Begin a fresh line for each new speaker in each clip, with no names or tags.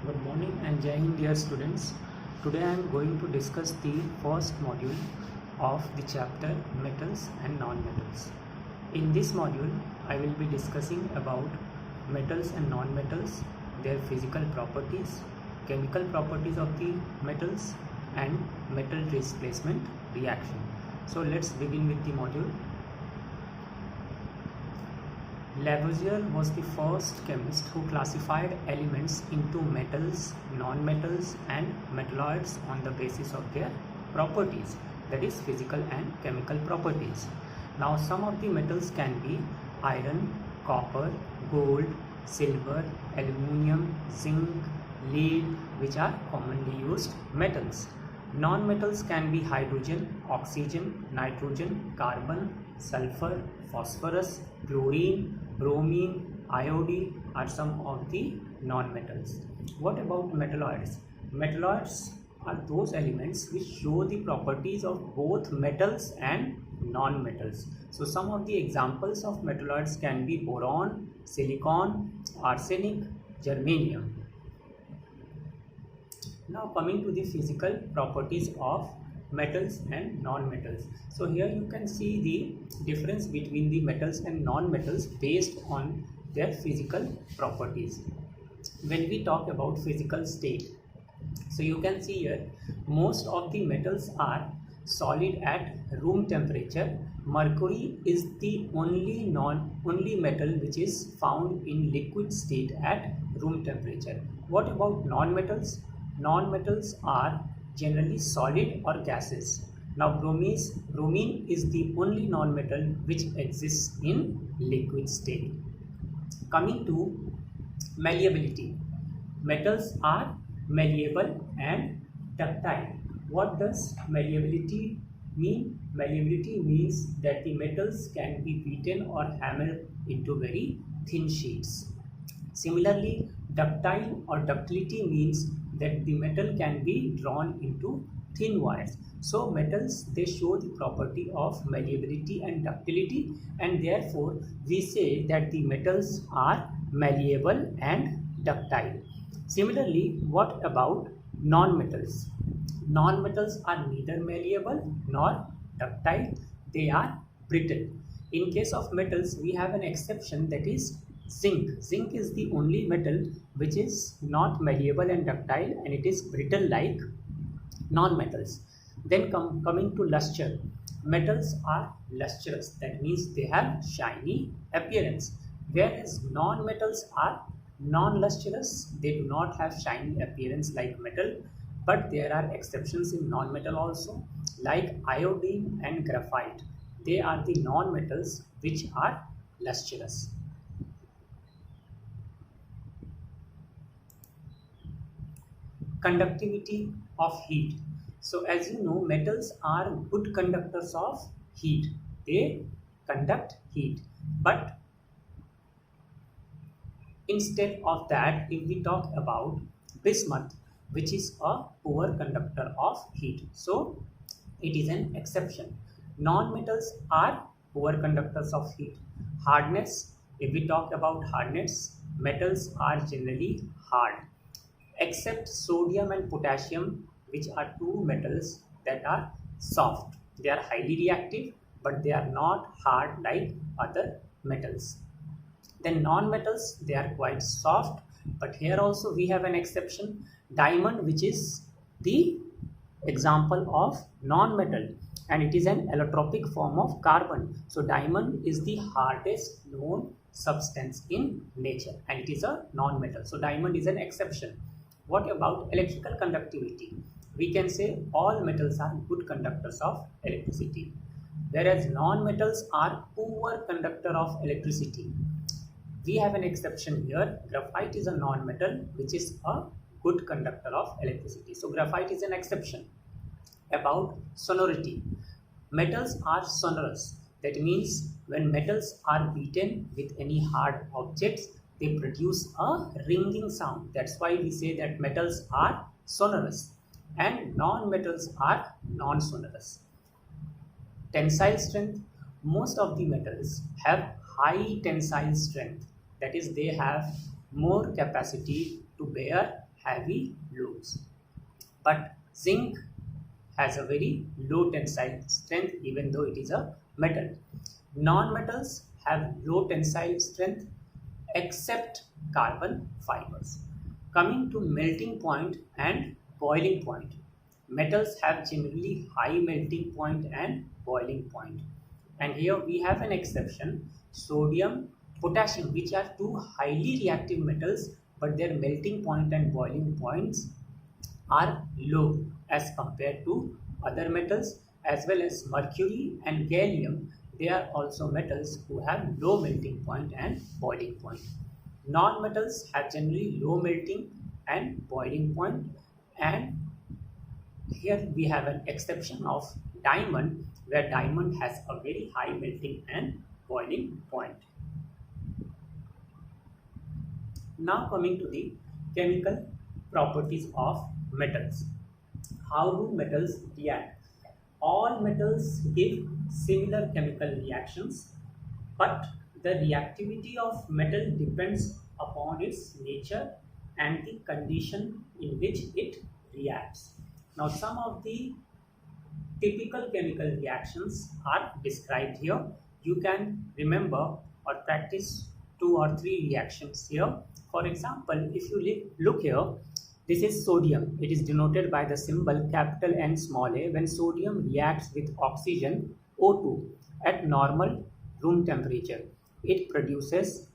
Good morning and Jai Hind dear students. Today I am going to discuss the first module of the chapter metals and non-metals. In this module I will be discussing about metals and non-metals, their physical properties, chemical properties of the metals and metal displacement reaction. So let's begin with the module. Lavoisier was the first chemist who classified elements into metals, non-metals and metalloids on the basis of their properties, that is physical and chemical properties. Now some of the metals can be iron, copper, gold, silver, aluminium, zinc, lead, which are commonly used metals. Non-metals can be hydrogen, oxygen, nitrogen, carbon, sulfur, phosphorus, chlorine, bromine, iodine are some of the non-metals. What about metalloids? Metalloids are those elements which show the properties of both metals and non-metals. So some of the examples of metalloids can be boron, silicon, arsenic, germanium. Now coming to the physical properties of metals and non-metals. So here you can see the difference between the metals and non-metals based on their physical properties. When we talk about physical state, so you can see here most of the metals are solid at room temperature. Mercury is the only metal which is found in liquid state at room temperature. What about non-metals? Non-metals are generally solid or gases. Now bromine is the only non-metal which exists in liquid state. Coming to malleability, metals are malleable and ductile. What does malleability mean? Malleability means that the metals can be beaten or hammered into very thin sheets. Similarly, ductile or ductility means that the metal can be drawn into thin wires. So metals, they show the property of malleability and ductility, and therefore we say that the metals are malleable and ductile. Similarly, what about non-metals? Non-metals are neither malleable nor ductile, they are brittle. In case of metals, we have an exception, that is zinc. Zinc is the only metal which is not malleable and ductile, and it is brittle like non-metals. Then coming to luster, metals are lustrous, that means they have shiny appearance, whereas non-metals are non-lustrous, they do not have shiny appearance like metal. But there are exceptions in non-metal also, like iodine and graphite. They are the non-metals which are lustrous. Conductivity of heat. So as you know, metals are good conductors of heat. They conduct heat. But instead of that, if we talk about bismuth, which is a poor conductor of heat, so it is an exception. Non-metals are poor conductors of heat. Hardness, if we talk about hardness, metals are generally hard, except sodium and potassium, which are two metals that are soft. They are highly reactive, but they are not hard like other metals. Then non-metals, they are quite soft, but here also we have an exception, diamond, which is the example of non-metal, and it is an allotropic form of carbon. So diamond is the hardest known substance in nature, and it is a non-metal. So diamond is an exception. What about electrical conductivity? We can say all metals are good conductors of electricity, whereas non-metals are poor conductor of electricity. We have an exception here. Graphite is a non-metal which is a good conductor of electricity. So graphite is an exception. About sonority, metals are sonorous. That means when metals are beaten with any hard objects, they produce a ringing sound. That's why we say that metals are sonorous and non-metals are non-sonorous. Tensile strength, most of the metals have high tensile strength, that is they have more capacity to bear heavy loads. But zinc has a very low tensile strength even though it is a metal. Non-metals have low tensile strength except carbon fibers. Coming to melting point and boiling point. Metals have generally high melting point and boiling point. And here we have an exception, sodium, potassium, which are two highly reactive metals, but their melting point and boiling points are low as compared to other metals, as well as mercury and gallium. They are also metals who have low melting point and boiling point. Non-metals have generally low melting and boiling point, and here we have an exception of diamond, where diamond has a very high melting and boiling point. Now coming to the chemical properties of metals. How do metals react? All metals give similar chemical reactions, but the reactivity of metal depends upon its nature and the condition in which it reacts. Now some of the typical chemical reactions are described here. You can remember or practice 2 or 3 reactions here. For example, if you look here, this is sodium. It is denoted by the symbol capital N small a. When sodium reacts with oxygen O2 at normal room temperature, it produces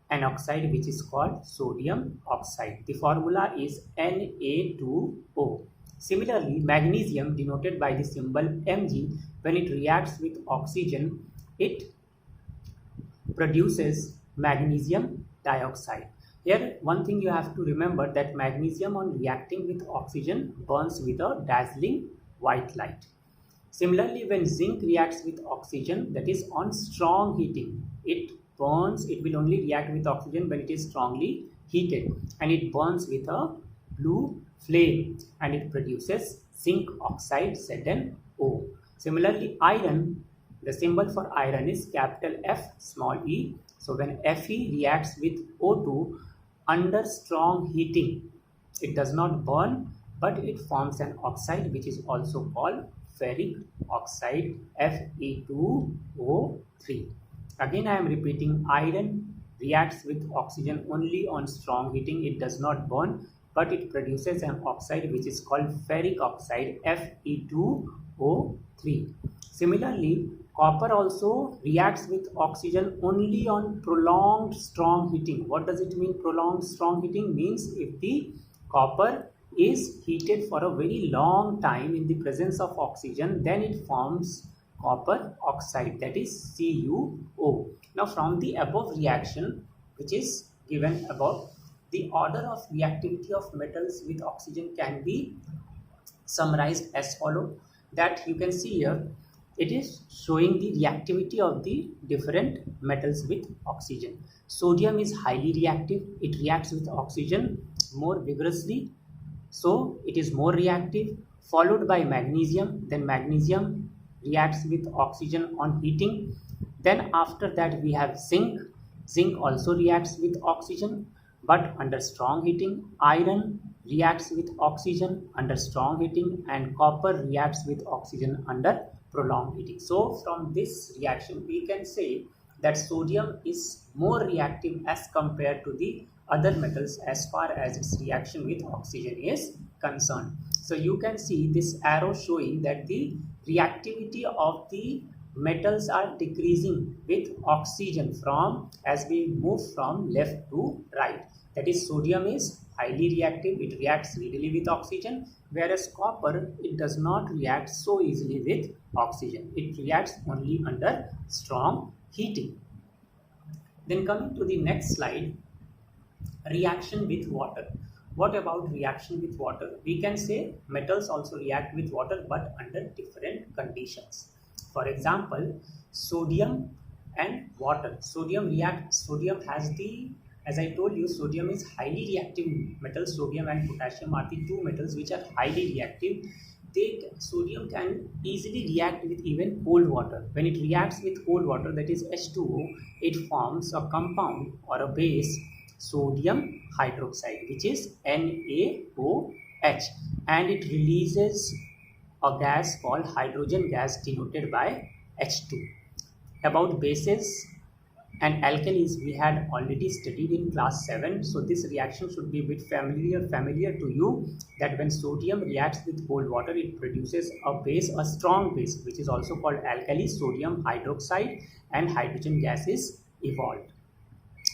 an oxide which is called sodium oxide. The formula is Na2O. Similarly, magnesium, denoted by the symbol Mg, when it reacts with oxygen, it produces magnesium dioxide. Here, one thing you have to remember, that magnesium on reacting with oxygen burns with a dazzling white light. Similarly, when zinc reacts with oxygen, that is on strong heating, it burns. It will only react with oxygen when it is strongly heated, and it burns with a blue flame, and it produces zinc oxide ZnO. Similarly, iron, the symbol for iron is capital F small e. So when Fe reacts with O2 under strong heating, it does not burn, but it forms an oxide which is also called ferric oxide, Fe2O3. Again, I am repeating, iron reacts with oxygen only on strong heating. It does not burn, but it produces an oxide which is called ferric oxide, Fe2O3. Similarly, copper also reacts with oxygen only on prolonged strong heating. What does it mean, prolonged strong heating? Means if the copper is heated for a very long time in the presence of oxygen, then it forms copper oxide, that is CuO. Now from the above reaction which is given above, the order of reactivity of metals with oxygen can be summarized as follow. That you can see here, it is showing the reactivity of the different metals with oxygen. Sodium is highly reactive. It reacts with oxygen more vigorously, so it is more reactive, followed by magnesium. Then magnesium reacts with oxygen on heating. Then after that we have zinc. Zinc also reacts with oxygen but under strong heating. Iron reacts with oxygen under strong heating, and copper reacts with oxygen under prolonged heating. So from this reaction we can say that sodium is more reactive as compared to the other metals as far as its reaction with oxygen is concerned. So you can see this arrow showing that the reactivity of the metals are decreasing with oxygen as we move from left to right. That is, sodium is highly reactive. It reacts readily with oxygen, whereas copper, it does not react so easily with oxygen. It reacts only under strong heating. Then coming to the next slide, reaction with water. What about reaction with water? We can say metals also react with water but under different conditions. For example, sodium and water. Sodium has the, as I told you, sodium is highly reactive metal. Sodium and potassium are the two metals which are highly reactive. Sodium can easily react with even cold water. When it reacts with cold water, that is H2O, it forms a compound or a base, sodium hydroxide, which is NaOH, and it releases a gas called hydrogen gas denoted by H2. About bases and alkalis we had already studied in class 7, so this reaction should be a bit familiar to you, that when sodium reacts with cold water it produces a base, a strong base, which is also called alkali, sodium hydroxide, and hydrogen gas is evolved.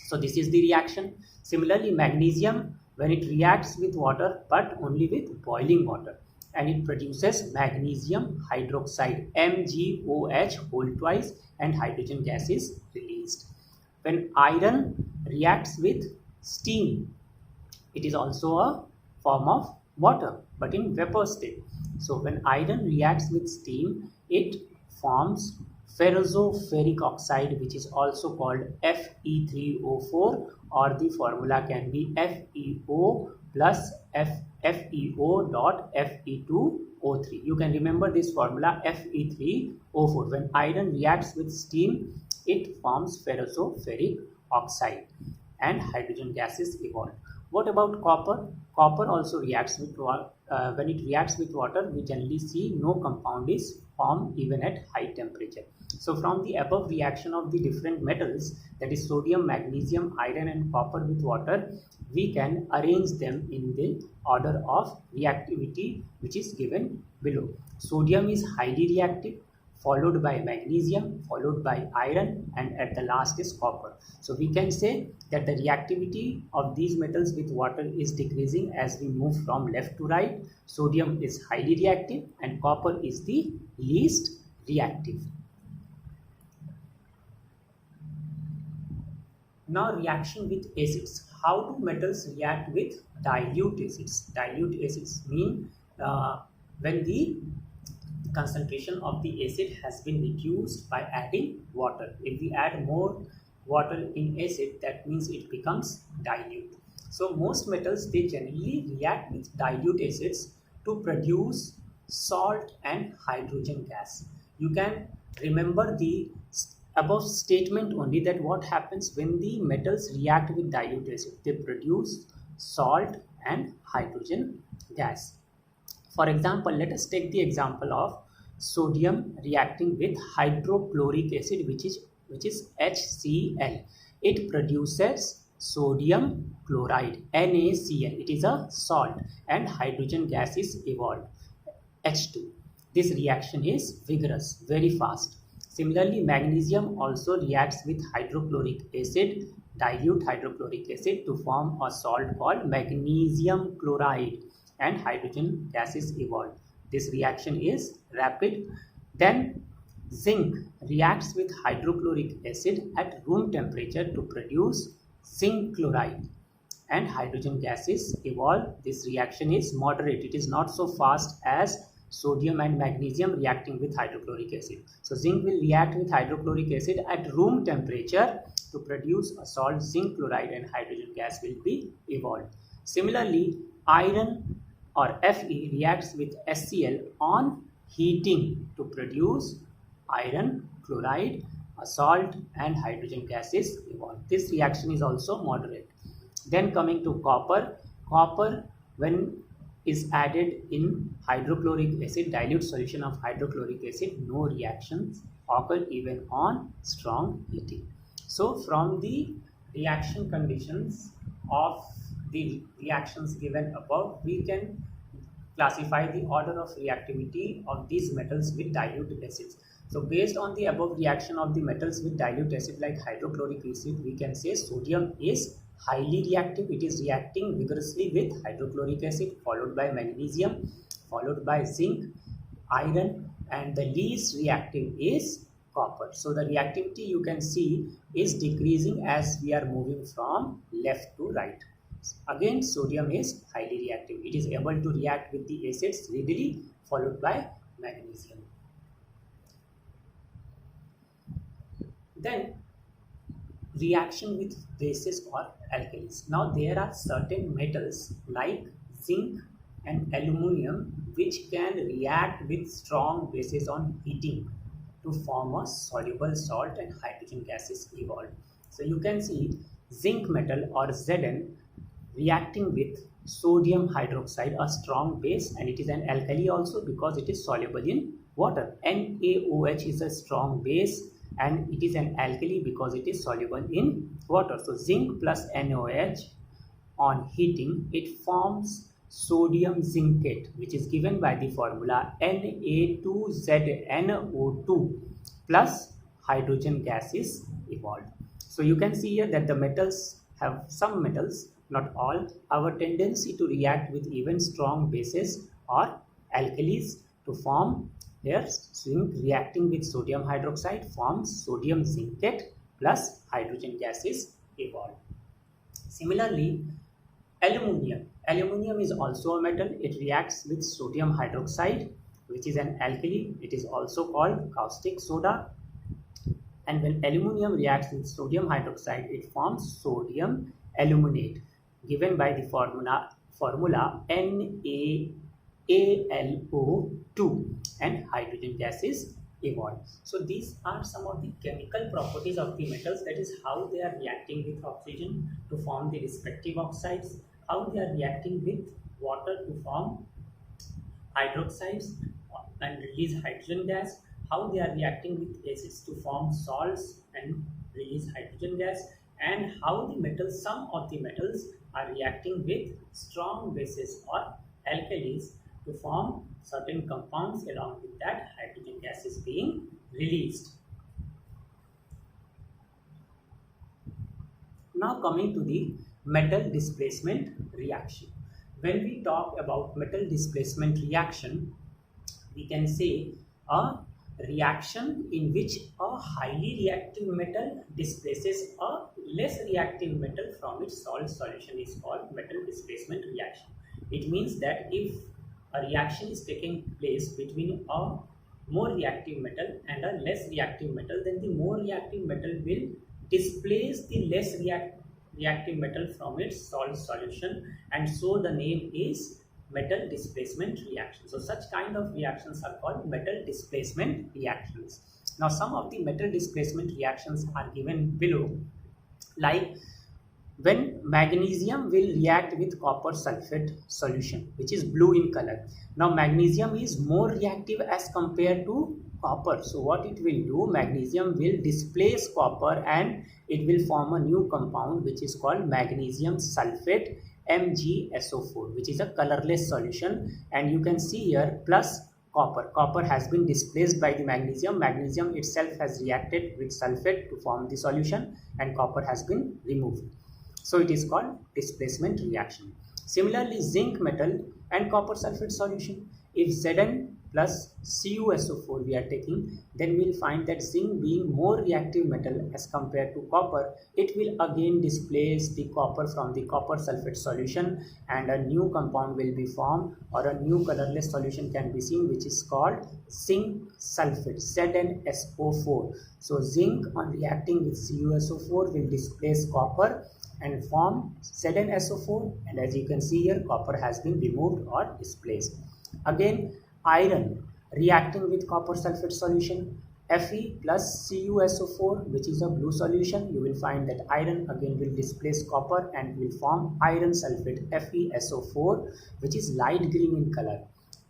So this is the reaction. Similarly, magnesium, when it reacts with water but only with boiling water, and it produces magnesium hydroxide, MgOH whole twice, and hydrogen gas is released. When iron reacts with steam, it is also a form of water but in vapor state. So when iron reacts with steam, it forms ferroferric oxide, which is also called Fe3O4, or the formula can be FeO plus FeO dot Fe2O3. You can remember this formula Fe3O4. When iron reacts with steam, it forms ferroferric oxide and hydrogen gas is evolved. What about copper? Copper also reacts with water. When it reacts with water, we generally see no compound is formed even at high temperature. So from the above reaction of the different metals, that is sodium, magnesium, iron and copper with water, we can arrange them in the order of reactivity which is given below. Sodium is highly reactive, followed by magnesium, followed by iron, and at the last is copper. So we can say that the reactivity of these metals with water is decreasing as we move from left to right. Sodium is highly reactive and copper is the least reactive. Now reaction with acids. How do metals react with dilute acids? Dilute acids mean when the concentration of the acid has been reduced by adding water. If we add more water in acid, that means it becomes dilute. So most metals, they generally react with dilute acids to produce salt and hydrogen gas. You can remember the above statement only, that what happens when the metals react with dilute acid, they produce salt and hydrogen gas. For example, let us take the example of sodium reacting with hydrochloric acid, which is HCl. It produces sodium chloride, NaCl. It is a salt, and hydrogen gas is evolved, H2. This reaction is vigorous, very fast. Similarly, magnesium also reacts with hydrochloric acid, dilute hydrochloric acid, to form a salt called magnesium chloride, and hydrogen gas is evolved. This reaction is rapid. Then zinc reacts with hydrochloric acid at room temperature to produce zinc chloride, and hydrogen gas is evolved. This reaction is moderate. It is not so fast as sodium and magnesium reacting with hydrochloric acid. So zinc will react with hydrochloric acid at room temperature to produce a salt zinc chloride, and hydrogen gas will be evolved. Similarly, iron or Fe reacts with HCl on heating to produce iron chloride, a salt, and hydrogen gas is evolved. This reaction is also moderate. Then coming to copper, when is added in hydrochloric acid, dilute solution of hydrochloric acid, no reactions occur even on strong heating. So from the reaction conditions of the reactions given above, we can classify the order of reactivity of these metals with dilute acids. So based on the above reaction of the metals with dilute acid like hydrochloric acid, we can say sodium is highly reactive. It is reacting vigorously with hydrochloric acid, followed by magnesium, followed by zinc, iron, and the least reactive is copper. So the reactivity you can see is decreasing as we are moving from left to right. Again, sodium is highly reactive. It is able to react with the acids readily, followed by magnesium. Then reaction with bases or alkalis. Now there are certain metals like zinc and aluminum which can react with strong bases on heating to form a soluble salt, and hydrogen gas is evolved. So you can see zinc metal or Zn, reacting with sodium hydroxide, a strong base, and it is an alkali also because it is soluble in water. NaOH is a strong base and it is an alkali because it is soluble in water. So zinc plus NaOH, on heating, it forms sodium zincate, which is given by the formula Na2ZNO2 plus hydrogen gas is evolved. So you can see here that the metals have, some metals, not all, have a tendency to react with even strong bases or alkalis to form their zinc. Reacting with sodium hydroxide forms sodium zincate plus hydrogen gas is evolved. Similarly, Aluminium is also a metal. It reacts with sodium hydroxide, which is an alkali. It is also called caustic soda. And when aluminium reacts with sodium hydroxide, it forms sodium aluminate, given by the formula NaAlO2, and hydrogen gas is evolved. So these are some of the chemical properties of the metals, that is how they are reacting with oxygen to form the respective oxides, how they are reacting with water to form hydroxides and release hydrogen gas, how they are reacting with acids to form salts and release hydrogen gas, and how the metals, some of the metals are reacting with strong bases or alkalis to form certain compounds. Along with that, hydrogen gas is being released. Now coming to the metal displacement reaction. When we talk about metal displacement reaction, we can say a reaction in which a highly reactive metal displaces a less reactive metal from its salt solution is called metal displacement reaction. It means that if a reaction is taking place between a more reactive metal and a less reactive metal, then the more reactive metal will displace the less reactive metal from its salt solution, and so the name is metal displacement reaction. So such kind of reactions are called metal displacement reactions. Now some of the metal displacement reactions are given below, like when magnesium will react with copper sulfate solution, which is blue in color. Now magnesium is more reactive as compared to copper. So what it will do, magnesium will displace copper and it will form a new compound which is called magnesium sulfate, MgSO4, which is a colorless solution. And you can see here plus copper has been displaced by the magnesium. Magnesium itself has reacted with sulfate to form the solution and copper has been removed. So it is called displacement reaction. Similarly, zinc metal and copper sulfate solution, if Zn plus CuSO4 we are taking, then we will find that zinc being more reactive metal as compared to copper, it will again displace the copper from the copper sulfate solution and a new compound will be formed, or a new colorless solution can be seen, which is called zinc sulfate, ZnSO4. So zinc on reacting with CuSO4 will displace copper and form ZnSO4, and as you can see here, copper has been removed or displaced. Again, iron reacting with copper sulfate solution, Fe plus CuSO4, which is a blue solution, you will find that iron again will displace copper and will form iron sulfate, FeSO4, which is light green in color,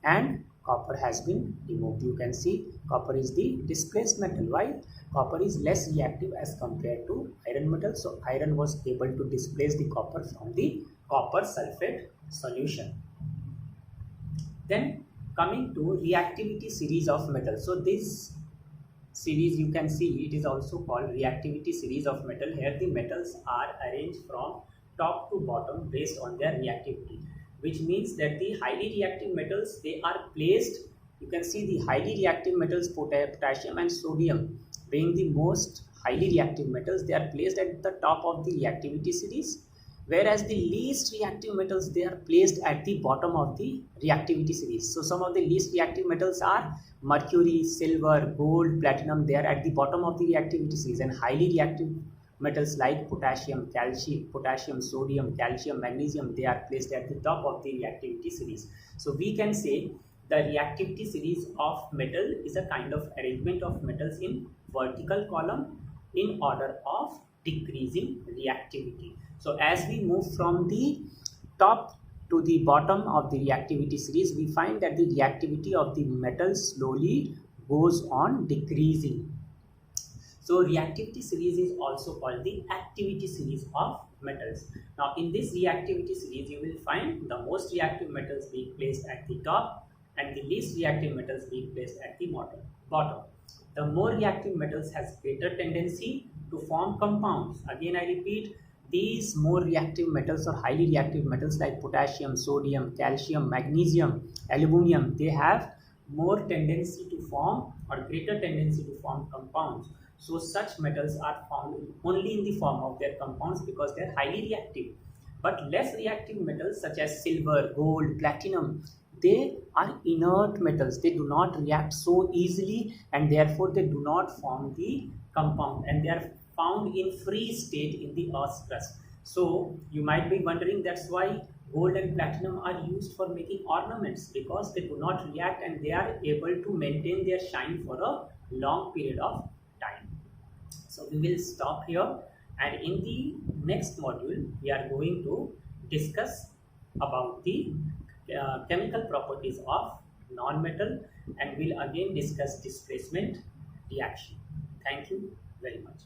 and copper has been removed. You can see copper is the displaced metal. Why? Copper is less reactive as compared to iron metal, so iron was able to displace the copper from the copper sulfate solution. Then coming to reactivity series of metals. So this series, you can see, it is also called reactivity series of metal. Here the metals are arranged from top to bottom based on their reactivity, which means that the highly reactive metals, they are placed, you can see the highly reactive metals, potassium and sodium being the most highly reactive metals, they are placed at the top of the reactivity series, whereas the least reactive metals, they are placed at the bottom of the reactivity series. So some of the least reactive metals are mercury, silver, gold, platinum, they are at the bottom of the reactivity series, and highly reactive metals like potassium, sodium, calcium, magnesium, they are placed at the top of the reactivity series. So we can say the reactivity series of metal is a kind of arrangement of metals in vertical column in order of decreasing reactivity. So as we move from the top to the bottom of the reactivity series, we find that the reactivity of the metals slowly goes on decreasing. So reactivity series is also called the activity series of metals. Now in this reactivity series, you will find the most reactive metals being placed at the top and the least reactive metals being placed at the bottom. The more reactive metals has greater tendency to form compounds. Again I repeat, these more reactive metals or highly reactive metals like potassium, sodium, calcium, magnesium, aluminum, they have more tendency to form or greater tendency to form compounds. So such metals are found only in the form of their compounds because they are highly reactive. But less reactive metals such as silver, gold, platinum, they are inert metals. They do not react so easily and therefore they do not form the compound, and they are found in free state in the Earth's crust. So you might be wondering, that's why gold and platinum are used for making ornaments, because they do not react and they are able to maintain their shine for a long period of time. So we will stop here, and in the next module we are going to discuss about the chemical properties of non-metal, and we'll again discuss displacement reaction. Thank you very much.